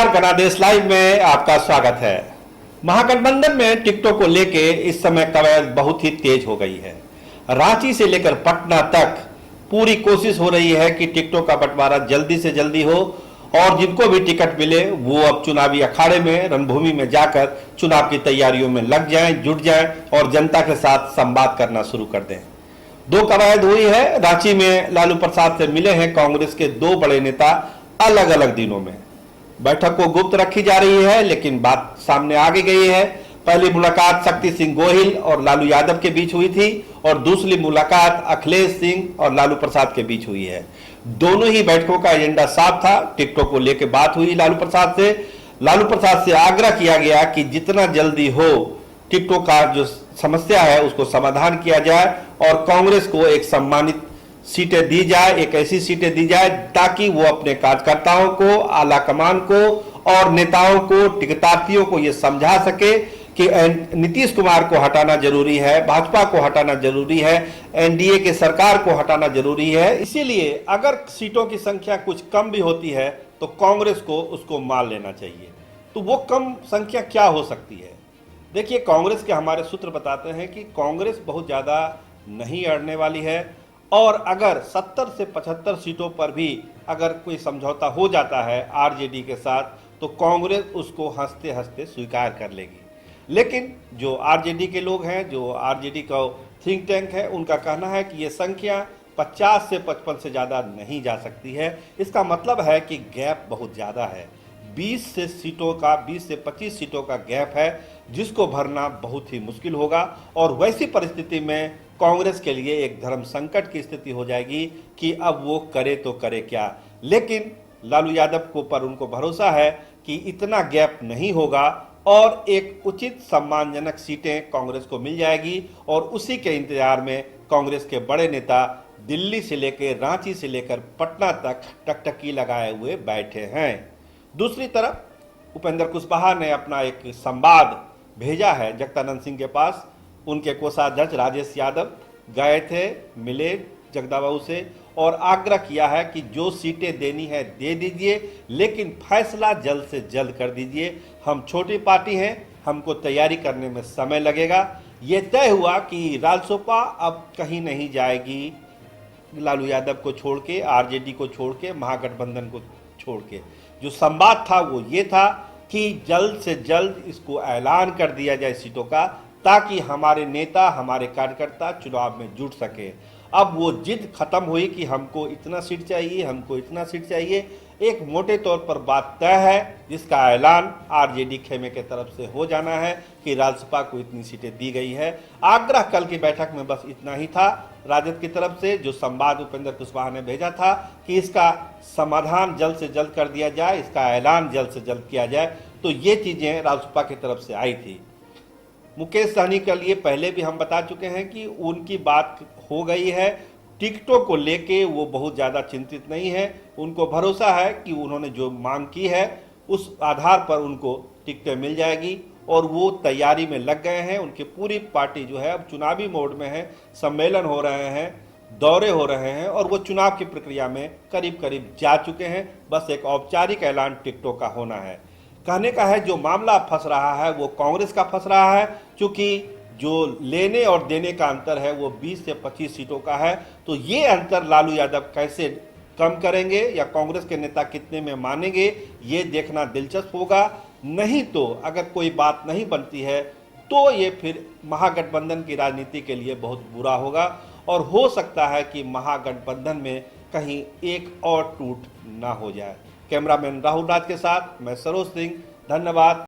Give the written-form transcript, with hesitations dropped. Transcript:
नमस्कार, गणादेश लाइव में आपका स्वागत है। महागठबंधन में टिकटों को लेके इस समय कवायद बहुत ही तेज हो गई है। रांची से लेकर पटना तक पूरी कोशिश हो रही है कि टिकटों का बंटवारा जल्दी से जल्दी हो और जिनको भी टिकट मिले वो अब चुनावी अखाड़े में, रणभूमि में जाकर चुनाव की तैयारियों में लग जाएं, जुट जाएं और जनता के साथ संवाद करना शुरू कर दें। दो कवायद हुई है। रांची में लालू प्रसाद से मिले हैं कांग्रेस के दो बड़े नेता अलग अलग दिनों में। बैठक को गुप्त रखी जा रही है, लेकिन बात सामने आ गई है। पहली मुलाकात शक्ति सिंह गोहिल और लालू यादव के बीच हुई थी और दूसरी मुलाकात अखिलेश सिंह और लालू प्रसाद के बीच हुई है। दोनों ही बैठकों का एजेंडा साफ था। टिकटों को लेकर बात हुई लालू प्रसाद से आग्रह किया गया कि जितना जल्दी हो टिकटों का जो समस्या है उसको समाधान किया जाए और कांग्रेस को एक सम्मानित सीटें दी जाए, एक ऐसी सीटें दी जाए ताकि वो अपने कार्यकर्ताओं को, आला कमान को और नेताओं को, टिकटार्थियों को ये समझा सके कि नीतीश कुमार को हटाना जरूरी है, भाजपा को हटाना जरूरी है, एनडीए के सरकार को हटाना जरूरी है। इसीलिए अगर सीटों की संख्या कुछ कम भी होती है तो कांग्रेस को उसको मान लेना चाहिए। तो वो कम संख्या क्या हो सकती है? देखिए, कांग्रेस के हमारे सूत्र बताते हैं कि कांग्रेस बहुत ज्यादा नहीं अड़ने वाली है और अगर 70 से 75 सीटों पर भी अगर कोई समझौता हो जाता है आरजेडी के साथ तो कांग्रेस उसको हंसते हंसते स्वीकार कर लेगी। लेकिन जो आरजेडी के लोग हैं, जो आरजेडी का थिंक टैंक है, उनका कहना है कि ये संख्या 50 से 55 से ज़्यादा नहीं जा सकती है। इसका मतलब है कि गैप बहुत ज़्यादा है। 20 से 25 सीटों का गैप है जिसको भरना बहुत ही मुश्किल होगा और वैसी परिस्थिति में कांग्रेस के लिए एक धर्म संकट की स्थिति हो जाएगी कि अब वो करे तो करे क्या। लेकिन लालू यादव को पर उनको भरोसा है कि इतना गैप नहीं होगा और एक उचित सम्मानजनक सीटें कांग्रेस को मिल जाएगी और उसी के इंतजार में कांग्रेस के बड़े नेता दिल्ली से लेकर, रांची से लेकर पटना तक टकटकी लगाए हुए बैठे हैं। दूसरी तरफ उपेंद्र कुशवाहा ने अपना एक संवाद भेजा है जगदानंद सिंह के पास। उनके कोषाध्यक्ष राजेश यादव गए थे, मिले जगदाबाबू से और आग्रह किया है कि जो सीटें देनी है दे दीजिए, लेकिन फैसला जल्द से जल्द कर दीजिए। हम छोटी पार्टी हैं, हमको तैयारी करने में समय लगेगा। ये तय हुआ कि रालोसपा अब कहीं नहीं जाएगी लालू यादव को छोड़ के, आरजेडी को छोड़ के, महागठबंधन को छोड़ के। जो संवाद था वो ये था कि जल्द से जल्द इसको ऐलान कर दिया जाए सीटों का ताकि हमारे नेता, हमारे कार्यकर्ता चुनाव में जुट सके। अब वो जिद खत्म हुई कि हमको इतना सीट चाहिए, हमको इतना सीट चाहिए। एक मोटे तौर पर बात तय है जिसका ऐलान आरजेडी खेमे के तरफ से हो जाना है कि रालोसपा को इतनी सीटें दी गई है। आग्रह कल की बैठक में बस इतना ही था राजद की तरफ से, जो संवाद उपेंद्र कुशवाहा ने भेजा था कि इसका समाधान जल्द से जल्द कर दिया जाए, इसका ऐलान जल्द से जल्द किया जाए। तो ये चीजें रालोसपा की तरफ से आई थी। मुकेश सहनी के लिए पहले भी हम बता चुके हैं कि उनकी बात हो गई है। टिकटों को लेके वो बहुत ज़्यादा चिंतित नहीं है। उनको भरोसा है कि उन्होंने जो मांग की है उस आधार पर उनको टिकटें मिल जाएगी और वो तैयारी में लग गए हैं। उनकी पूरी पार्टी जो है अब चुनावी मोड में है, सम्मेलन हो रहे हैं, दौरे हो रहे हैं और वो चुनाव की प्रक्रिया में करीब करीब जा चुके हैं। बस एक औपचारिक ऐलान टिकटों का होना है। कहने का है जो मामला फंस रहा है वो कांग्रेस का फंस रहा है, क्योंकि जो लेने और देने का अंतर है वो 20 से 25 सीटों का है। तो ये अंतर लालू यादव कैसे कम करेंगे या कांग्रेस के नेता कितने में मानेंगे, ये देखना दिलचस्प होगा। नहीं तो अगर कोई बात नहीं बनती है तो ये फिर महागठबंधन की राजनीति के लिए बहुत बुरा होगा और हो सकता है कि महागठबंधन में कहीं एक और टूट ना हो जाए। कैमरामैन राहुल राज के साथ मैं सरोज सिंह, धन्यवाद।